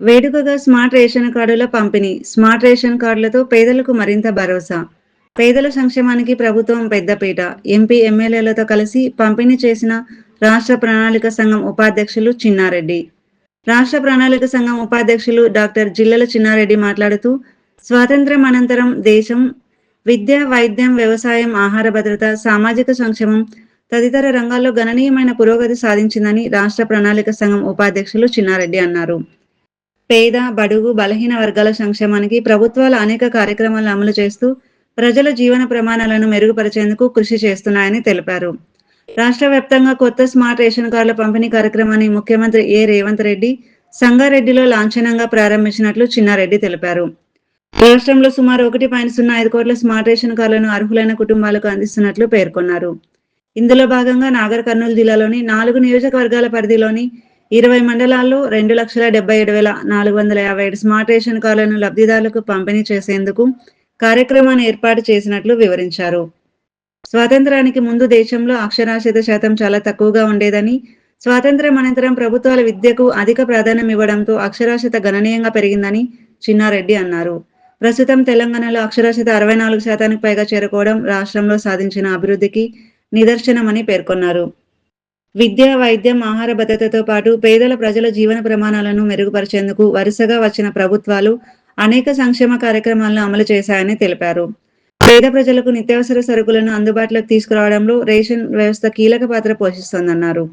వేడుకగా smart ration కార్డుల పంపిణీ. స్మార్ట్ రేషన్ కార్డులతో పేదలకు మరింత భరోసా. పేదల సంక్షేమానికి ప్రభుత్వం పెద్దపీట. ఎంపీ, ఎమ్మెల్యేలతో కలిసి పంపిణీ చేసిన రాష్ట్ర ప్రణాళిక సంఘం ఉపాధ్యక్షులు చిన్నారెడ్డి. రాష్ట్ర ప్రణాళిక సంఘం ఉపాధ్యక్షులు డాక్టర్ జిల్లెల చిన్నారెడ్డి మాట్లాడుతూ, స్వాతంత్ర్యం అనంతరం దేశం విద్య, వైద్యం, వ్యవసాయం, ఆహార భద్రత, సామాజిక సంక్షేమం తదితర రంగాల్లో గణనీయమైన పురోగతి సాధించిందని రాష్ట్ర ప్రణాళిక సంఘం ఉపాధ్యక్షులు చిన్నారెడ్డి అన్నారు. పేద, బడుగు, బలహీన వర్గాల సంక్షేమానికి ప్రభుత్వాలు అనేక కార్యక్రమాలను అమలు చేస్తూ ప్రజల జీవన ప్రమాణాలను మెరుగుపరిచేందుకు కృషి చేస్తున్నాయని తెలిపారు. రాష్ట్ర వ్యాప్తంగా కొత్త స్మార్ట్ రేషన్ కార్డుల పంపిణీ కార్యక్రమాన్ని ముఖ్యమంత్రి రేవంత్ రెడ్డి సంగారెడ్డిలో లాంఛనంగా ప్రారంభించినట్లు చిన్నారెడ్డి తెలిపారు. రాష్ట్రంలో సుమారు 1.05 కోట్ల స్మార్ట్ రేషన్ కార్డులను అర్హులైన కుటుంబాలకు అందిస్తున్నట్లు పేర్కొన్నారు. ఇందులో భాగంగా నాగర్ కర్నూలు జిల్లాలోని 4 నియోజకవర్గాల పరిధిలోని 20 మండలాల్లో 2,77,457 స్మార్ట్ రేషన్ కార్డులను లబ్ధిదారులకు పంపిణీ చేసేందుకు కార్యక్రమాన్ని ఏర్పాటు చేసినట్లు వివరించారు. స్వాతంత్రానికి ముందు దేశంలో అక్షరాస్యత శాతం చాలా తక్కువగా ఉండేదని, స్వాతంత్ర్యం అనంతరం ప్రభుత్వాల విద్యకు అధిక ప్రాధాన్యం ఇవ్వడంతో అక్షరాస్యత గణనీయంగా పెరిగిందని చిన్నారెడ్డి అన్నారు. ప్రస్తుతం తెలంగాణలో అక్షరాస్యత 64% పైగా చేరుకోవడం రాష్ట్రంలో సాధించిన అభివృద్ధికి నిదర్శనమని పేర్కొన్నారు. విద్య, వైద్యం, ఆహార భద్రతతో పాటు పేదల ప్రజల జీవన ప్రమాణాలను మెరుగుపరిచేందుకు వరుసగా వచ్చిన ప్రభుత్వాలు అనేక సంక్షేమ కార్యక్రమాలను అమలు చేశాయని తెలిపారు. పేద ప్రజలకు నిత్యావసర సరుకులను అందుబాటులోకి తీసుకురావడంలో రేషన్ వ్యవస్థ కీలక పాత్ర పోషిస్తోందన్నారు.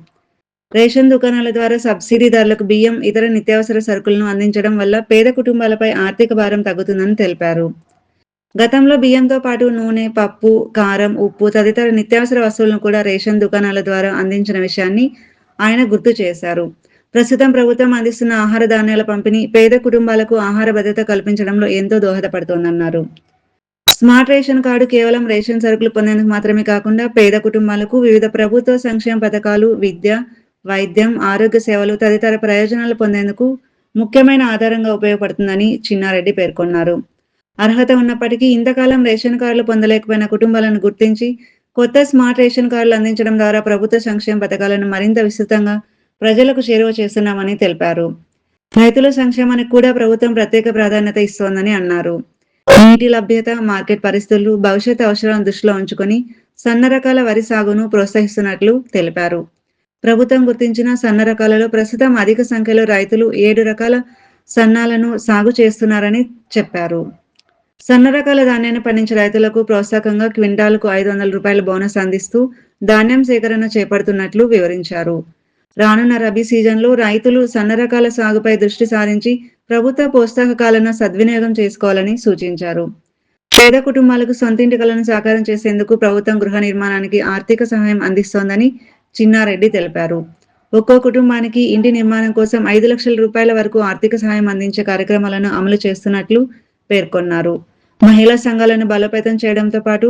రేషన్ దుకాణాల ద్వారా సబ్సిడీదారులకు బియ్యం, ఇతర నిత్యావసర సరుకులను అందించడం వల్ల పేద కుటుంబాలపై ఆర్థిక భారం తగ్గుతుందని తెలిపారు. గతంలో బియ్యంతో పాటు నూనె, పప్పు, కారం, ఉప్పు తదితర నిత్యావసర వస్తువులను కూడా రేషన్ దుకాణాల ద్వారా అందించిన విషయాన్ని ఆయన గుర్తు చేశారు. ప్రస్తుతం ప్రభుత్వం అందిస్తున్న ఆహార ధాన్యాల పంపిణీ పేద కుటుంబాలకు ఆహార భద్రత కల్పించడంలో ఎంతో దోహదపడుతోందన్నారు. స్మార్ట్ రేషన్ కార్డు కేవలం రేషన్ సరుకులు పొందేందుకు మాత్రమే కాకుండా పేద కుటుంబాలకు వివిధ ప్రభుత్వ సంక్షేమ పథకాలు, విద్య, వైద్యం, ఆరోగ్య సేవలు తదితర ప్రయోజనాలు పొందేందుకు ముఖ్యమైన ఆధారంగా ఉపయోగపడుతుందని చిన్నారెడ్డి పేర్కొన్నారు. అర్హత ఉన్నప్పటికీ ఇంతకాలం రేషన్ కార్డులు పొందలేకపోయిన కుటుంబాలను గుర్తించి కొత్త స్మార్ట్ రేషన్ కార్డులు అందించడం ద్వారా ప్రభుత్వ సంక్షేమ పథకాలను మరింత విస్తృతంగా ప్రజలకు చేరువ చేస్తున్నామని తెలిపారు. రైతుల సంక్షేమానికి కూడా ప్రభుత్వం ప్రత్యేక ప్రాధాన్యత ఇస్తోందని అన్నారు. నీటి లభ్యత, మార్కెట్ పరిస్థితులు, భవిష్యత్ అవసరాలను దృష్టిలో ఉంచుకొని సన్న రకాల వరి సాగును ప్రోత్సహిస్తున్నట్లు తెలిపారు. ప్రభుత్వం గుర్తించిన సన్న రకాలలో ప్రస్తుతం అధిక సంఖ్యలో రైతులు 7 రకాల సన్నాలను సాగు చేస్తున్నారని చెప్పారు. సన్న రకాల ధాన్యాన్ని పండించే రైతులకు ప్రోత్సాహకంగా క్వింటాలకు 500 రూపాయల బోనస్ అందిస్తూ ధాన్యం సేకరణ చేపడుతున్నట్లు వివరించారు. రానున్న రబీ సీజన్లో రైతులు సన్న రకాల సాగుపై దృష్టి సారించి ప్రభుత్వ ప్రోత్సాహకాలను సద్వినియోగం చేసుకోవాలని సూచించారు. పేద కుటుంబాలకు సొంతింటి కలను సాకారం చేసేందుకు ప్రభుత్వం గృహ నిర్మాణానికి ఆర్థిక సహాయం అందిస్తోందని చిన్నారెడ్డి తెలిపారు. ఒక్కో కుటుంబానికి ఇంటి నిర్మాణం కోసం 5 లక్షల రూపాయల వరకు ఆర్థిక సహాయం అందించే కార్యక్రమాలను అమలు చేస్తున్నట్లు పేర్కొన్నారు. మహిళా సంఘాలను బలోపేతం చేయడంతో పాటు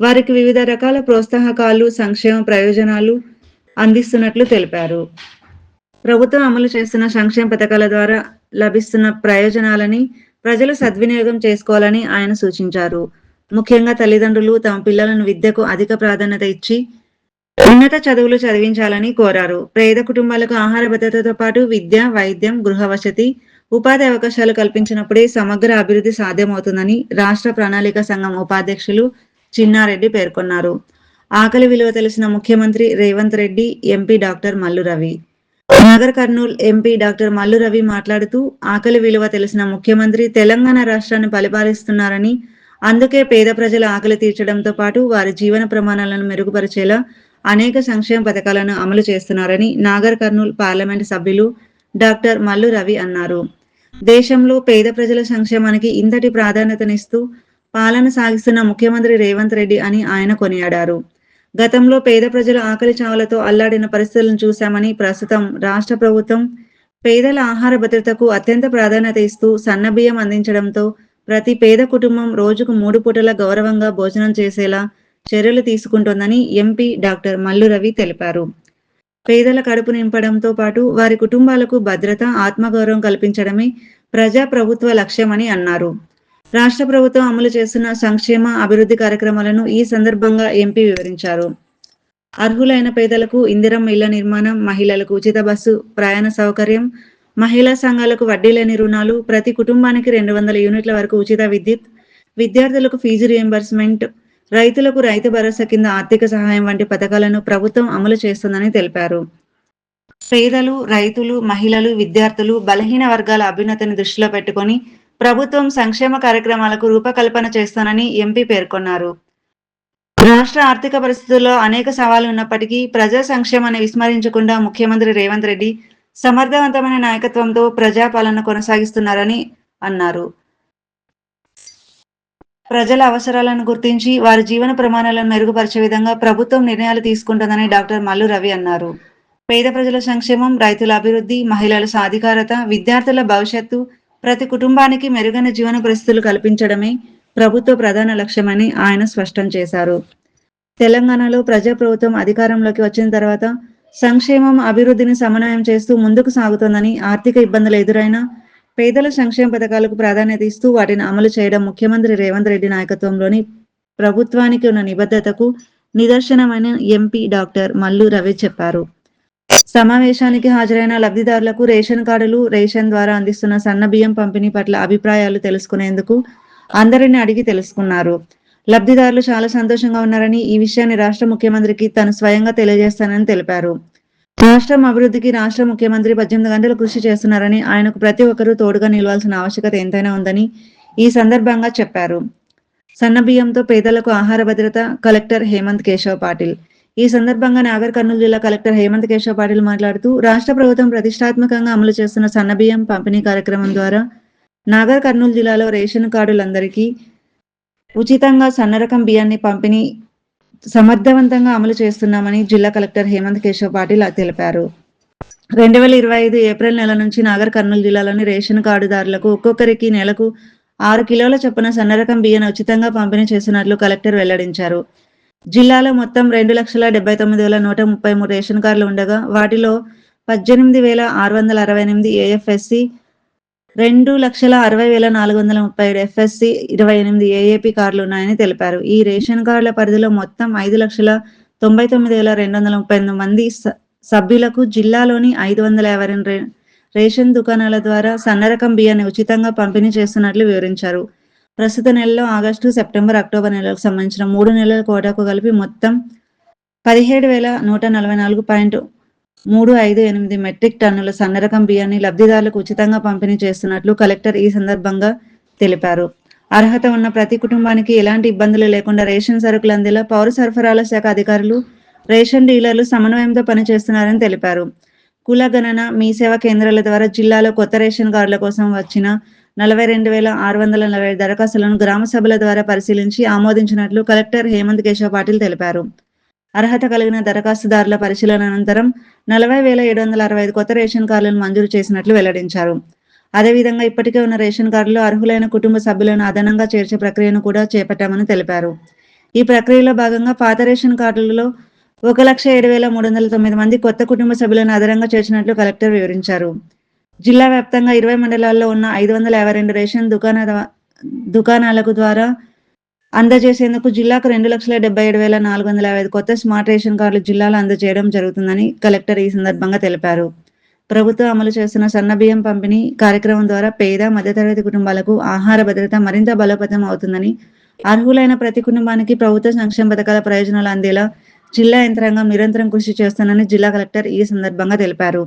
వారికి వివిధ రకాల ప్రోత్సాహకాలు, సంక్షేమ ప్రయోజనాలు అందిస్తున్నట్లు తెలిపారు. ప్రభుత్వం అమలు చేస్తున్న సంక్షేమ పథకాల ద్వారా లభిస్తున్న ప్రయోజనాలని ప్రజలు సద్వినియోగం చేసుకోవాలని ఆయన సూచించారు. ముఖ్యంగా తల్లిదండ్రులు తమ పిల్లలను విద్యకు అధిక ప్రాధాన్యత ఇచ్చి ఉన్నత చదువులు చదివించాలని కోరారు. పేద కుటుంబాలకు ఆహార భద్రతతో పాటు విద్య, వైద్యం, గృహ వసతి, ఉపాధి అవకాశాలు కల్పించినప్పుడే సమగ్ర అభివృద్ధి సాధ్యమవుతుందని రాష్ట్ర ప్రణాళిక సంఘం ఉపాధ్యక్షులు చిన్నారెడ్డి పేర్కొన్నారు. ఆకలి విలువ తెలిసిన ముఖ్యమంత్రి Revanth Reddy, MP doctor Mallu Ravi. Nagar Kurnool MP doctor Mallu Ravi మాట్లాడుతూ, ఆకలి విలువ తెలిసిన ముఖ్యమంత్రి తెలంగాణ రాష్ట్రాన్ని పరిపాలిస్తున్నారని, అందుకే పేద ప్రజల ఆకలి తీర్చడంతో పాటు వారి జీవన ప్రమాణాలను మెరుగుపరిచేలా అనేక సంక్షేమ పథకాలను అమలు చేస్తున్నారని నాగర్ కర్నూల్ పార్లమెంటు సభ్యులు డాక్టర్ మల్లు రవి అన్నారు. దేశంలో పేద ప్రజల సంక్షేమానికి ఇంతటి ప్రాధాన్యతనిస్తూ పాలన సాగిస్తున్న ముఖ్యమంత్రి రేవంత్ రెడ్డి అని ఆయన కొనియాడారు. గతంలో పేద ప్రజల ఆకలి చావులతో అల్లాడిన పరిస్థితులను చూశామని, ప్రస్తుతం రాష్ట్ర ప్రభుత్వం పేదల ఆహార భద్రతకు అత్యంత ప్రాధాన్యత ఇస్తూ సన్నబియ్యం అందించడంతో ప్రతి పేద కుటుంబం రోజుకు 3 పూటల గౌరవంగా భోజనం చేసేలా చర్యలు తీసుకుంటోందని ఎంపీ డాక్టర్ మల్లు రవి తెలిపారు. పేదల కడుపు నింపడంతో పాటు వారి కుటుంబాలకు భద్రత, ఆత్మగౌరవం కల్పించడమే ప్రజా ప్రభుత్వ లక్ష్యమని అన్నారు. రాష్ట్ర ప్రభుత్వం అమలు చేస్తున్న సంక్షేమ, అభివృద్ధి కార్యక్రమాలను ఈ సందర్భంగా ఎంపీ వివరించారు. అర్హులైన పేదలకు ఇందిరమ్మ ఇళ్ల నిర్మాణం, మహిళలకు ఉచిత బస్సు ప్రయాణ సౌకర్యం, మహిళా సంఘాలకు వడ్డీ లేని రుణాలు, ప్రతి కుటుంబానికి 200 యూనిట్ల వరకు ఉచిత విద్యుత్, విద్యార్థులకు ఫీజు రీయింబర్స్‌మెంట్, రైతులకు రైతు భరోసా కింద ఆర్థిక సహాయం వంటి పథకాలను ప్రభుత్వం అమలు చేస్తుందని తెలిపారు. పేదలు, రైతులు, మహిళలు, విద్యార్థులు, బలహీన వర్గాల అభ్యున్నతిని దృష్టిలో పెట్టుకొని ప్రభుత్వం సంక్షేమ కార్యక్రమాలకు రూపకల్పన చేస్తానని ఎంపీ పేర్కొన్నారు. రాష్ట్ర ఆర్థిక పరిస్థితుల్లో అనేక సవాళ్లు ఉన్నప్పటికీ ప్రజా సంక్షేమాన్ని విస్మరించకుండా ముఖ్యమంత్రి రేవంత్ రెడ్డి సమర్థవంతమైన నాయకత్వంతో ప్రజాపాలన కొనసాగిస్తున్నారని అన్నారు. ప్రజల అవసరాలను గుర్తించి వారి జీవన ప్రమాణాలను మెరుగుపరిచే విధంగా ప్రభుత్వం నిర్ణయాలు తీసుకుంటుందని డాక్టర్ మల్లు రవి అన్నారు. పేద ప్రజల సంక్షేమం, రైతుల అభివృద్ధి, మహిళల సాధికారత, విద్యార్థుల భవిష్యత్తు, ప్రతి కుటుంబానికి మెరుగైన జీవన పరిస్థితులు కల్పించడమే ప్రభుత్వ ప్రధాన లక్ష్యమని ఆయన స్పష్టం చేశారు. తెలంగాణలో ప్రజాప్రభుత్వం అధికారంలోకి వచ్చిన తర్వాత సంక్షేమం, అభివృద్ధిని సమన్వయం చేస్తూ ముందుకు సాగుతోందని, ఆర్థిక ఇబ్బందులు ఎదురైనా పేదల సంక్షేమ పథకాలకు ప్రాధాన్యత ఇస్తూ వాటిని అమలు చేయడం ముఖ్యమంత్రి రేవంత్ రెడ్డి నాయకత్వంలోని ప్రభుత్వానికి ఉన్న నిబద్ధతకు నిదర్శనమని ఎంపీ డాక్టర్ మల్లు రవి చెప్పారు. సమావేశానికి హాజరైన లబ్ధిదారులకు రేషన్ కార్డులు, రేషన్ ద్వారా అందిస్తున్న సన్న బియ్యం పంపిణీ పట్ల అభిప్రాయాలు తెలుసుకునేందుకు అందరిని అడిగి తెలుసుకున్నారు. లబ్ధిదారులు చాలా సంతోషంగా ఉన్నారని, ఈ విషయాన్ని రాష్ట్ర ముఖ్యమంత్రికి తను స్వయంగా తెలియజేస్తానని తెలిపారు. రాష్ట్రం అభివృద్ధికి రాష్ట్ర ముఖ్యమంత్రి 18 గంటలు కృషి చేస్తున్నారని, ఆయనకు ప్రతి ఒక్కరూ తోడుగా నిలవాల్సిన ఆవశ్యకత ఎంతైనా ఉందని ఈ సందర్భంగా చెప్పారు. సన్న బియ్యంతో పేదలకు ఆహార భద్రత కలెక్టర్ హేమంత్ కేశవ్ పాటిల్. ఈ సందర్భంగా నాగర్ కర్నూలు జిల్లా కలెక్టర్ హేమంత్ కేశవ్ పాటిల్ మాట్లాడుతూ, రాష్ట్ర ప్రభుత్వం ప్రతిష్టాత్మకంగా అమలు చేస్తున్న సన్న బియ్యం పంపిణీ కార్యక్రమం ద్వారా నాగర్ కర్నూలు జిల్లాలో రేషన్ కార్డులందరికీ ఉచితంగా సన్న రకం బియ్యాన్ని పంపిణీ సమర్థవంతంగా అమలు చేస్తున్నామని జిల్లా కలెక్టర్ హేమంత్ కేశవ్ పాటిల్ తెలిపారు. 2025 ఏప్రిల్ నెల నుంచి నాగర్ కర్నూలు జిల్లాలోని రేషన్ కార్డుదారులకు ఒక్కొక్కరికి నెలకు 6 కిలోల చొప్పున సన్న రకం బియ్యాన్ని ఉచితంగా పంపిణీ చేస్తున్నట్లు కలెక్టర్ వెల్లడించారు. జిల్లాలో మొత్తం 2,79,133 రేషన్ కార్డులు ఉండగా వాటిలో 18,668 ఏఎఫ్ఎస్సి, 2,60,437 ఎఫ్ఎస్సి, 28 ఏఏపీ కార్డులు ఉన్నాయని తెలిపారు. ఈ రేషన్ కార్డుల పరిధిలో మొత్తం 5,99,238 మంది సభ్యులకు జిల్లాలోని 552 రేషన్ దుకాణాల ద్వారా సన్న రకం బియ్యాన్ని ఉచితంగా పంపిణీ చేస్తున్నట్లు వివరించారు. ప్రస్తుత నెలలో ఆగస్టు, సెప్టెంబర్, అక్టోబర్ నెలలకు సంబంధించిన 3 నెలల కోటాకు కలిపి మొత్తం 17,144.358 మెట్రిక్ టన్నుల సన్న రకం బియ్యాన్ని లబ్ధిదారులకు ఉచితంగా పంపిణీ చేస్తున్నట్లు కలెక్టర్ ఈ సందర్భంగా తెలిపారు. అర్హత ఉన్న ప్రతి కుటుంబానికి ఎలాంటి ఇబ్బందులు లేకుండా రేషన్ సరుకులు అందేలా పౌర సరఫరాల శాఖ అధికారులు, రేషన్ డీలర్లు సమన్వయంతో పనిచేస్తున్నారని తెలిపారు. కుల గణన, మీ సేవా కేంద్రాల ద్వారా జిల్లాలో కొత్త రేషన్ కార్డుల కోసం వచ్చిన 42,640 దరఖాస్తులను గ్రామ సభల ద్వారా పరిశీలించి ఆమోదించినట్లు కలెక్టర్ హేమంత్ కేశవ్ పాటిల్ తెలిపారు. అర్హత కలిగిన దరఖాస్తుదారుల పరిశీలన అనంతరం 40,765 కొత్త రేషన్ కార్డులను మంజూరు చేసినట్లు వెల్లడించారు. అదేవిధంగా ఇప్పటికే ఉన్న రేషన్ కార్డులో అర్హులైన కుటుంబ సభ్యులను అదనంగా చేర్చే ప్రక్రియను కూడా చేపట్టామని తెలిపారు. ఈ ప్రక్రియలో భాగంగా పాత రేషన్ కార్డులలో 1,07,309 మంది కొత్త కుటుంబ సభ్యులను అదనంగా చేర్చినట్లు కలెక్టర్ వివరించారు. జిల్లా వ్యాప్తంగా 20 మండలాల్లో ఉన్న 552 రేషన్ దుకాణాలకు ద్వారా అందజేసేందుకు జిల్లాకు 2,77,455 కొత్త స్మార్ట్ రేషన్ కార్డులు జిల్లాలో అందజేయడం జరుగుతుందని కలెక్టర్ ఈ సందర్భంగా తెలిపారు. ప్రభుత్వం అమలు చేస్తున్న సన్న బియ్యం పంపిణీ కార్యక్రమం ద్వారా పేద, మధ్యతరగతి కుటుంబాలకు ఆహార భద్రత మరింత బలోపేతం అవుతుందని, అర్హులైన ప్రతి కుటుంబానికి ప్రభుత్వ సంక్షేమ పథకాల ప్రయోజనాలు అందేలా జిల్లా యంత్రాంగం నిరంతరం కృషి చేస్తుందని జిల్లా కలెక్టర్ ఈ సందర్భంగా తెలిపారు.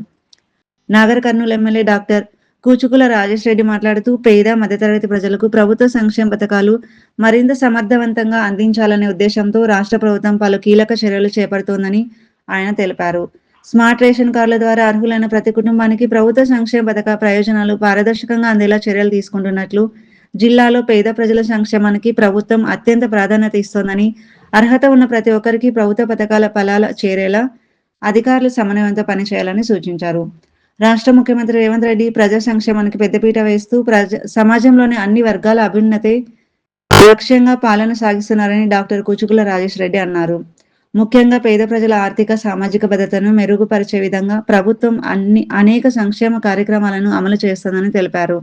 నాగర్ కర్నూలు ఎమ్మెల్యే డాక్టర్ కూచుకుల రాజేష్ రెడ్డి మాట్లాడుతూ, పేద, మధ్యతరగతి ప్రజలకు ప్రభుత్వ సంక్షేమ పథకాలు మరింత సమర్థవంతంగా అందించాలనే ఉద్దేశంతో రాష్ట్ర ప్రభుత్వం పలు కీలక చర్యలు చేపడుతోందని ఆయన తెలిపారు. స్మార్ట్ రేషన్ కార్డుల ద్వారా అర్హులైన ప్రతి కుటుంబానికి ప్రభుత్వ సంక్షేమ పథక ప్రయోజనాలు పారదర్శకంగా అందేలా చర్యలు తీసుకుంటున్నట్లు, జిల్లాలో పేద ప్రజల సంక్షేమానికి ప్రభుత్వం అత్యంత ప్రాధాన్యత ఇస్తోందని, అర్హత ఉన్న ప్రతి ఒక్కరికి ప్రభుత్వ పథకాల ఫలాలు చేరేలా అధికారులు సమన్వయంతో పనిచేయాలని సూచించారు. రాష్ట్ర ముఖ్యమంత్రి రేవంత్ రెడ్డి ప్రజా సంక్షేమానికి పెద్దపీట వేస్తూ సమాజంలోని అన్ని వర్గాల అభ్యున్నతే లక్ష్యంగా పాలన సాగిస్తున్నారని డాక్టర్ కూచుకుల రాజేష్ రెడ్డి అన్నారు. ముఖ్యంగా పేద ప్రజల ఆర్థిక, సామాజిక భద్రతను మెరుగుపరిచే విధంగా ప్రభుత్వం అనేక సంక్షేమ కార్యక్రమాలను అమలు చేస్తోందని తెలిపారు.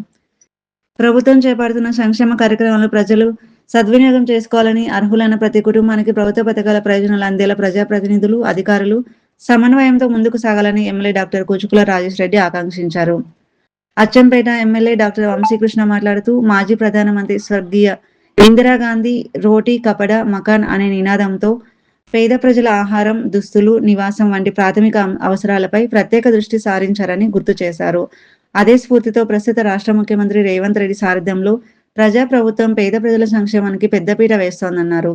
ప్రభుత్వం చేపడుతున్న సంక్షేమ కార్యక్రమాలను ప్రజలు సద్వినియోగం చేసుకోవాలని, అర్హులైన ప్రతి కుటుంబానికి ప్రభుత్వ పథకాల ప్రయోజనాలు అందేలా ప్రజాప్రతినిధులు, అధికారులు సమన్వయంతో ముందుకు సాగాలని ఎమ్మెల్యే డాక్టర్ కూచుకుల రాజేష్ రెడ్డి ఆకాంక్షించారు. అచ్చంపేట ఎమ్మెల్యే డాక్టర్ వంశీకృష్ణ మాట్లాడుతూ మాజీ ప్రధానమంత్రి స్వర్గీయ ఇందిరాగాంధీ రోటీ కపడ మకాన్ అనే నినాదంతో పేద ప్రజల ఆహారం, దుస్తులు, నివాసం వంటి ప్రాథమిక అవసరాలపై ప్రత్యేక దృష్టి సారించారని గుర్తు చేశారు. అదే స్ఫూర్తితో ప్రస్తుత రాష్ట్ర ముఖ్యమంత్రి రేవంత్ రెడ్డి సారథ్యంలో ప్రజాప్రభుత్వం పేద ప్రజల సంక్షేమానికి పెద్దపీట వేస్తోందన్నారు.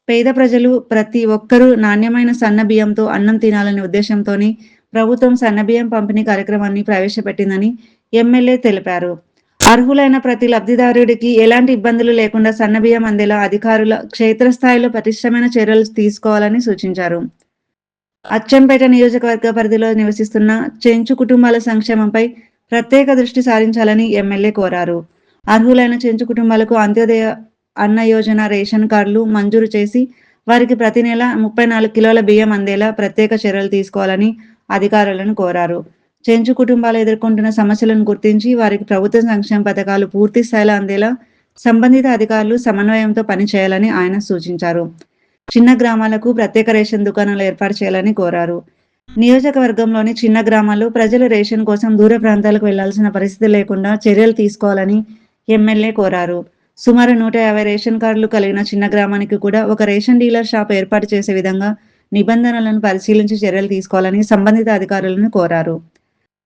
పేద ప్రజలు ప్రతి ఒక్కరూ నాణ్యమైన సన్న బియ్యంతో అన్నం తినాలనే ఉద్దేశంతోనే ప్రభుత్వం సన్నబియ్యం పంపిణీ కార్యక్రమాన్ని ప్రవేశపెట్టిందని ఎమ్మెల్యే తెలిపారు. అర్హులైన ప్రతి లబ్ధిదారుడికి ఎలాంటి ఇబ్బందులు లేకుండా సన్నబియ్యం అందేలా అధికారుల క్షేత్రస్థాయిలో పటిష్టమైన చర్యలు తీసుకోవాలని సూచించారు. అచ్చంపేట నియోజకవర్గ పరిధిలో నివసిస్తున్న చెంచు కుటుంబాల సంక్షేమంపై ప్రత్యేక దృష్టి సారించాలని ఎమ్మెల్యే కోరారు. అర్హులైన చెంచు కుటుంబాలకు అంత్యోదయ అన్న యోజన రేషన్ కార్డులు మంజూరు చేసి వారికి ప్రతి నెల 34 కిలోల బియ్యం అందేలా ప్రత్యేక చర్యలు తీసుకోవాలని అధికారులను కోరారు. చెంచు కుటుంబాలు ఎదుర్కొంటున్న సమస్యలను గుర్తించి వారికి ప్రభుత్వ సంక్షేమ పథకాలు పూర్తి స్థాయిలో అందేలా సంబంధిత అధికారులు సమన్వయంతో పనిచేయాలని ఆయన సూచించారు. చిన్న గ్రామాలకు ప్రత్యేక రేషన్ దుకాణాలు ఏర్పాటు చేయాలని కోరారు. నియోజకవర్గంలోని చిన్న గ్రామాల్లో ప్రజలు రేషన్ కోసం దూర ప్రాంతాలకు వెళ్లాల్సిన పరిస్థితి లేకుండా చర్యలు తీసుకోవాలని ఎమ్మెల్యే కోరారు. సుమారు 150 రేషన్ కార్డులు కలిగిన చిన్న గ్రామానికి కూడా ఒక రేషన్ డీలర్ షాప్ ఏర్పాటు చేసే విధంగా నిబంధనలను పరిశీలించి చర్యలు తీసుకోవాలని సంబంధిత అధికారులను కోరారు.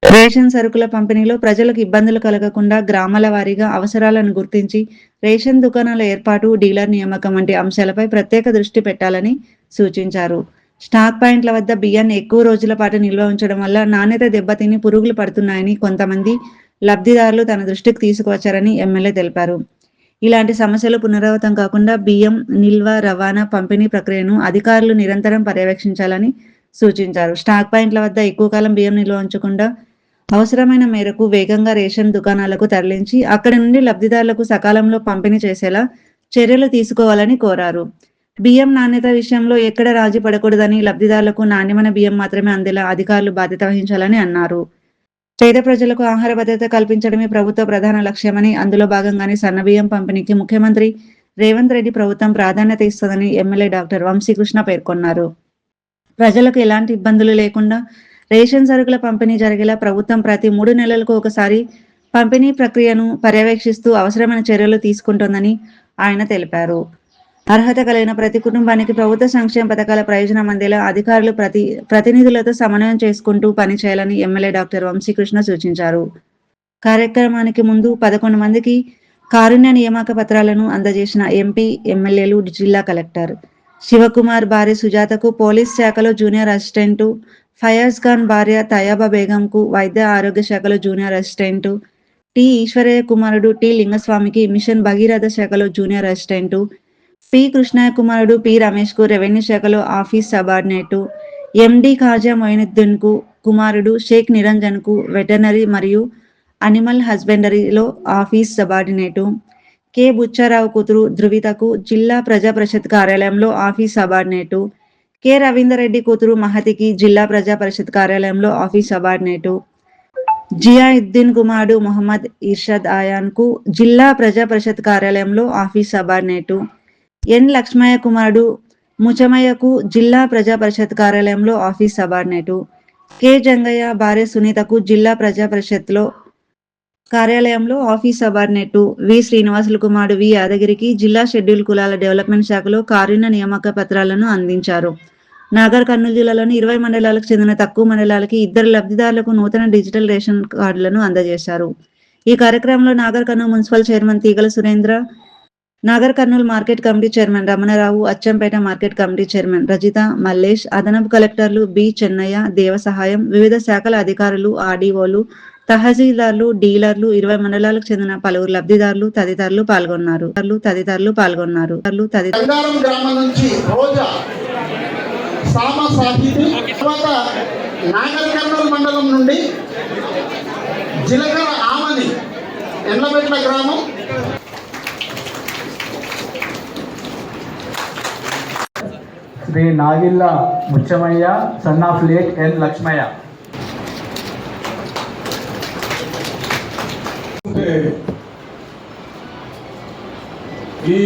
రేషన్ సరుకుల పంపిణీలో ప్రజలకు ఇబ్బందులు కలగకుండా గ్రామాల వారీగా అవసరాలను గుర్తించి రేషన్ దుకాణాల ఏర్పాటు, డీలర్ నియామకం వంటి అంశాలపై ప్రత్యేక దృష్టి పెట్టాలని సూచించారు. స్టాక్ పాయింట్ల వద్ద బియ్యాన్ని ఎక్కువ రోజుల పాటు నిల్వ ఉంచడం వల్ల నాణ్యత దెబ్బతిని పురుగులు పడుతున్నాయని కొంతమంది లబ్ధిదారులు తన దృష్టికి తీసుకువచ్చారని ఎమ్మెల్యే తెలిపారు. ఇలాంటి సమస్యలు పునరావృతం కాకుండా బియ్యం నిల్వ, రవాణా, పంపిణీ ప్రక్రియను అధికారులు నిరంతరం పర్యవేక్షించాలని సూచించారు. స్టాక్ పాయింట్ల వద్ద ఎక్కువ కాలం బియ్యం నిల్వ ఉంచకుండా అవసరమైన మేరకు వేగంగా రేషన్ దుకాణాలకు తరలించి అక్కడి నుండి లబ్ధిదారులకు సకాలంలో పంపిణీ చేసేలా చర్యలు తీసుకోవాలని కోరారు. బియ్యం నాణ్యత విషయంలో ఎక్కడ రాజీ పడకూడదని, లబ్ధిదారులకు నాణ్యమైన బియ్యం మాత్రమే అందేలా అధికారులు బాధ్యత వహించాలని అన్నారు. పేద ప్రజలకు ఆహార భద్రత కల్పించడమే ప్రభుత్వ ప్రధాన లక్ష్యమని, అందులో భాగంగానే సన్నబియ్యం పంపిణీకి ముఖ్యమంత్రి రేవంత్ రెడ్డి ప్రభుత్వం ప్రాధాన్యత ఇస్తుందని ఎమ్మెల్యే డాక్టర్ వంశీకృష్ణ పేర్కొన్నారు. ప్రజలకు ఎలాంటి ఇబ్బందులు లేకుండా రేషన్ సరుకుల పంపిణీ జరిగేలా ప్రభుత్వం ప్రతి 3 నెలలకు ఒకసారి పంపిణీ ప్రక్రియను పర్యవేక్షిస్తూ అవసరమైన చర్యలు తీసుకుంటోందని ఆయన తెలిపారు. అర్హత కలిగిన ప్రతి కుటుంబానికి ప్రభుత్వ సంక్షేమ పథకాల ప్రయోజనం అందేలా అధికారులు ప్రతినిధులతో సమన్వయం చేసుకుంటూ పనిచేయాలని ఎమ్మెల్యే డాక్టర్ వంశీకృష్ణ సూచించారు. కార్యక్రమానికి ముందు 11 మందికి కారుణ్య నియామక పత్రాలను అందజేసిన ఎంపీ, ఎమ్మెల్యేలు, జిల్లా కలెక్టర్ శివకుమార్ భార్య సుజాతకు పోలీస్ శాఖలో జూనియర్ అసిస్టెంటు, ఫయాజ్ ఖాన్ భార్య తయాబా బేగంకు వైద్య ఆరోగ్య శాఖలో జూనియర్ అసిస్టెంటు, టి ఈశ్వరయ్య కుమారుడు టి లింగస్వామికి మిషన్ భగీరథ శాఖలో జూనియర్ అసిస్టెంటు, పి కృష్ణయ్య కుమారుడు పి రమేష్ కు రెవెన్యూ శాఖలో ఆఫీస్ సబార్డినేటు, ఎండి ఖాజా మొయినుద్దీన్ కు కుమారుడు షేక్ నిరంజన్ కు వెటర్నరీ మరియు animal హస్బెండరీలో office subordinate, K Buchharao కూతురు ధృవితకు జిల్లా ప్రజా పరిషత్ కార్యాలయంలో office subordinate, K Ravinder Reddy కూతురు మహతికి జిల్లా ప్రజా పరిషత్ కార్యాలయంలో ఆఫీస్ సబార్డినేటు, జియాయుద్దీన్ కుమారుడు మొహమ్మద్ ఇర్షద్ ఆయాన్ కు జిల్లా ప్రజా పరిషత్ కార్యాలయంలో ఆఫీస్ సబార్డినేటు, ఎన్ లక్ష్మయ్య కుమారుడు ముచమయ్యకు జిల్లా ప్రజా పరిషత్ కార్యాలయంలో ఆఫీస్ సబార్డినేటు, కె జంగయ్య భార్య సునీతకు జిల్లా ప్రజా పరిషత్లో కార్యాలయంలో ఆఫీస్ సబార్డినేటు, వి శ్రీనివాసులు కుమారుడు వి యాదగిరికి జిల్లా షెడ్యూల్ కులాల డెవలప్మెంట్ శాఖలో కారుణ్య నియామక పత్రాలను అందించారు. నాగర్ కర్నూలు జిల్లాలోని 20 మండలాలకు చెందిన తక్కువ మండలాలకి 2 లబ్ధిదారులకు నూతన డిజిటల్ రేషన్ కార్డులను అందజేశారు. ఈ కార్యక్రమంలో Nagar Kurnool municipal chairman Teegala Surendra, Nagar Kurnool market committee chairman Ramanarao, Achampet market committee chairman Rajitha, Mallesh, అదనపు కలెక్టర్లు బి చెన్నయ్య, దేవసహాయం, వివిధ శాఖల అధికారులు, ఆర్డీఓలు, తహసీల్దార్లు, డీలర్లు, 20 మండలాలకు చెందిన పలువురు లబ్ధిదారులు తదితరులు పాల్గొన్నారు. గ్రామం నుంచి రోజా సామ సాహితి, తర్వాత నాగర్ కర్నూలు మండలం నుండి జిలకర ఆమని ఎండ్లమెట్ల గ్రామం, Sri Nagilla Muchamayya son of late N Lakshmayya. ఈ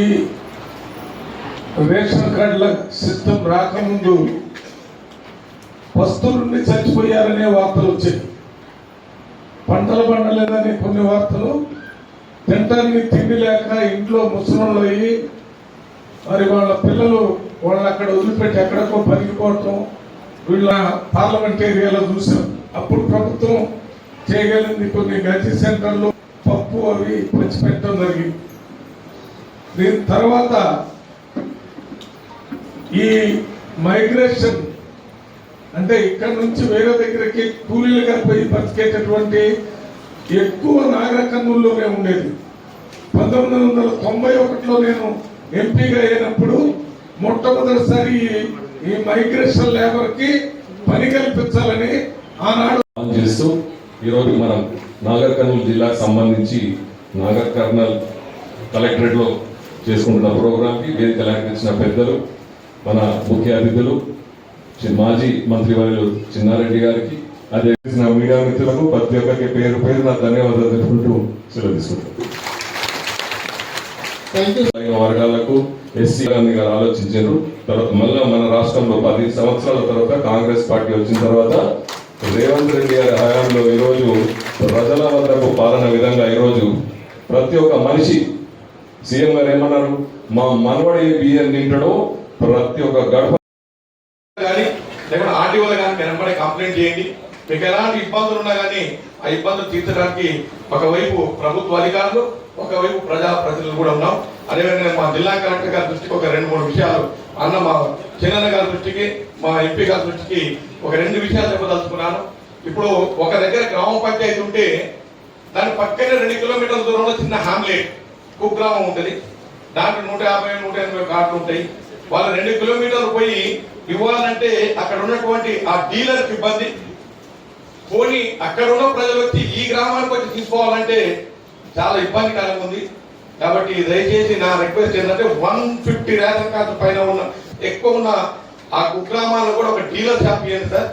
రేషన్ కార్డుల సిస్టమ్ రాకముందు పస్తుల నుండి చచ్చిపోయారనే వార్తలు వచ్చాయి. పంటలు పండలేదని కొన్ని వార్తలు, తినటానికి తిండి లేక ఇంట్లో ముసలోళ్ళు అయ్యి మరి వాళ్ళ పిల్లలు వాళ్ళు అక్కడ వదిలిపెట్టి ఎక్కడికో పరిగిపోవటం వీళ్ళ పార్లమెంట్ ఏరియాలో చూసాం. అప్పుడు ప్రభుత్వం చేయగలిగింది కొన్ని గంజి సెంటర్లు పప్పు అవి పంచిపెట్టడం జరిగింది. దీని తర్వాత ఈ మైగ్రేషన్ అంటే ఇక్కడ నుంచి వేరే దగ్గరికి కూలీలుగా పోయి బతికేటటువంటి ఎక్కువ నాగర కర్నూలులోనే ఉండేది. 1991లో నేను ఎంపీగా అయినప్పుడు మొట్టమొదటిసారి ఈ మైగ్రేషన్ లేబర్ కి పని కల్పించాలని ఆనాడు చేస్తూ ఈరోజు మనం నాగర్ కర్నూలు జిల్లాకు సంబంధించి నాగర్ కర్నూల్ కలెక్టరేట్ లో చేసుకుంటున్న ప్రోగ్రామ్ కి వేదిక అలంకరించిన పెద్దలు, మన ముఖ్య అతిథులు మాజీ మంత్రివర్యులు చిన్నారెడ్డి గారికి, అదే మీడియా మిత్రులకు ప్రతి ఒక్కరికి పేరు పేరు నా ధన్యవాదాలు తెలుపుకుంటూ సెలవు తీసుకుంటాను. వర్గాలకు ఎస్సీ గాంధీ గారు ఆలోచించారు. తర్వాత మళ్ళా మన రాష్ట్రంలో 10 సంవత్సరాల తర్వాత కాంగ్రెస్ పార్టీ వచ్చిన తర్వాత రేవంత్ రెడ్డి గారి హయాంలో ఈరోజు ప్రజల వద్దకు పాలన విధంగా ఈరోజు ప్రతి ఒక్క మనిషి సీఎం గారు ఏమన్నారు, మా మనవడి బియ్యం తింటాడో ప్రతి ఒక్క గడప కానీ లేకపోతే ఆర్టీఓలు కానీ వెనబడే కంప్లైంట్ చేయండి. మీకు ఎలాంటి ఇబ్బందులు ఉన్నా కానీ ఆ ఇబ్బందులు తీర్చడానికి ఒకవైపు ప్రభుత్వ అధికారులు, ఒకవైపు ప్రజాప్రతినిధులు కూడా ఉన్నాం. అదేవిధంగా మా జిల్లా కలెక్టర్ గారి దృష్టికి ఒక 2-3 విషయాలు, మా చిన్న గారి దృష్టికి, మా ఎంపీ గారి దృష్టికి ఒక 2 విషయాలు చెప్పదలుచుకున్నాను. ఇప్పుడు ఒక దగ్గర గ్రామ పంచాయతీ ఉంటే దాని పక్కనే 2 కిలోమీటర్ల దూరంలో చిన్న హామ్లెట్ కుగ్రామం ఉంటుంది. దాంట్లో 150-180 కార్డులు ఉంటాయి. వాళ్ళు 2 కిలోమీటర్లు పోయి ఇవ్వాలంటే అక్కడ ఉన్నటువంటి ఆ డీలర్కి ఇబ్బంది. పోనీ అక్కడ ఉన్న ప్రజలు వచ్చి ఈ గ్రామానికి వచ్చి తీసుకోవాలంటే చాలా ఇబ్బందికరంగా ఉంది. కాబట్టి దయచేసి నా రిక్వెస్ట్ ఏంటంటే 150 రేషన్ కార్డు పైన ఉన్న ఎక్కువ ఉన్న ఆ కుగ్రామాల్లో కూడా ఒక డీలర్ షాప్ ఇవ్వండి సార్.